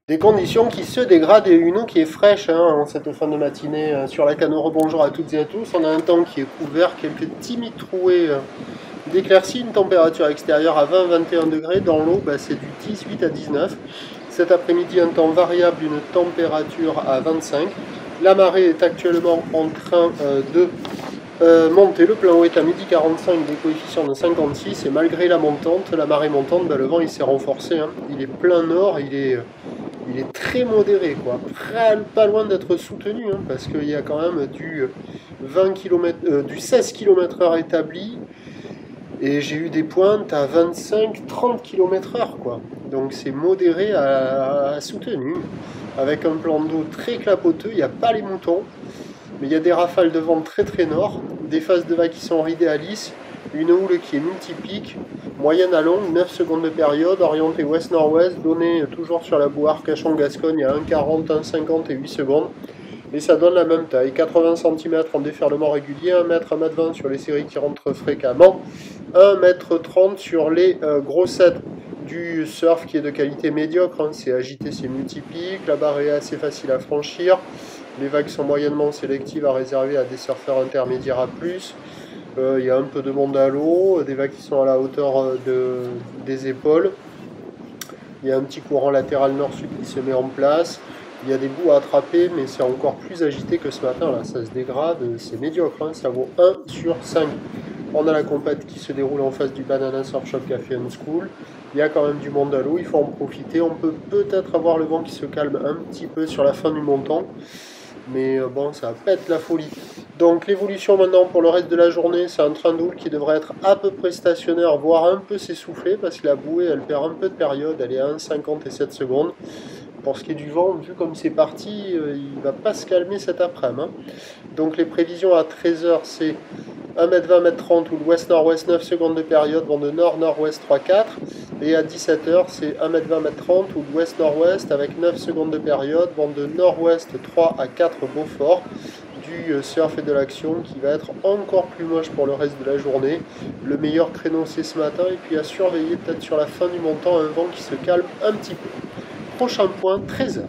Des conditions qui se dégradent et une eau qui est fraîche en cette fin de matinée sur la Canore. Bonjour à toutes et à tous. On a un temps qui est couvert, quelques timides trouées d'éclaircies, une température extérieure à 20-21 degrés. Dans l'eau, c'est du 18 à 19. Cet après-midi, un temps variable, une température à 25. La marée est actuellement en train de monter. Le plein eau est à 12h45, des coefficients de 56. Et malgré la marée montante, le vent il s'est renforcé. Il est plein nord, il est très modéré, quoi. Pas loin d'être soutenu, parce qu'il y a quand même du 20 km, du 16 km/h établi, et j'ai eu des pointes à 25-30 km/h, quoi. Donc c'est modéré à soutenu, avec un plan d'eau très clapoteux. Il n'y a pas les moutons, mais il y a des rafales de vent très très nord, des phases de vagues qui sont ridées à lisse, une houle qui est multipique, moyenne à longue, 9 secondes de période, orientée ouest-nord-ouest, donnée toujours sur la boue Arcachon-Gascogne à 1,40, 1,50 et 8 secondes. Et ça donne la même taille, 80 cm en déferlement régulier, 1 m, 1 m 20 sur les séries qui rentrent fréquemment, 1 m 30 sur les grossettes du surf qui est de qualité médiocre, c'est agité, c'est multipique, la barre est assez facile à franchir, les vagues sont moyennement sélectives à réserver à des surfeurs intermédiaires à plus. Il y a un peu de monde à l'eau, des vagues qui sont à la hauteur des épaules. Il y a un petit courant latéral nord-sud qui se met en place. Il y a des bouts à attraper, mais c'est encore plus agité que ce matin. Là, ça se dégrade, c'est médiocre, ça vaut 1 sur 5. On a la compète qui se déroule en face du Banana Surf Shop Café and School. Il y a quand même du monde à l'eau, il faut en profiter. On peut peut-être avoir le vent qui se calme un petit peu sur la fin du montant. Mais bon, ça va pas être la folie. Donc l'évolution maintenant pour le reste de la journée, c'est un train d'houle qui devrait être à peu près stationnaire, voire un peu s'essouffler, parce que la bouée, elle perd un peu de période, elle est à 1,50 et 7 secondes. Pour ce qui est du vent, vu comme c'est parti, il ne va pas se calmer cet après-midi. Donc les prévisions à 13h, c'est 1m20, 1m30 ou l'ouest-nord-ouest, 9 secondes de période, vent de nord-nord-ouest 3-4. Et à 17h, c'est 1m20, 1m30 ou l'ouest-nord-ouest avec 9 secondes de période, vent de nord-ouest 3 à 4 Beaufort. Du surf et de l'action qui va être encore plus moche pour le reste de la journée. Le meilleur créneau c'est ce matin, et puis à surveiller peut-être sur la fin du montant un vent qui se calme un petit peu. Prochain point, 13h.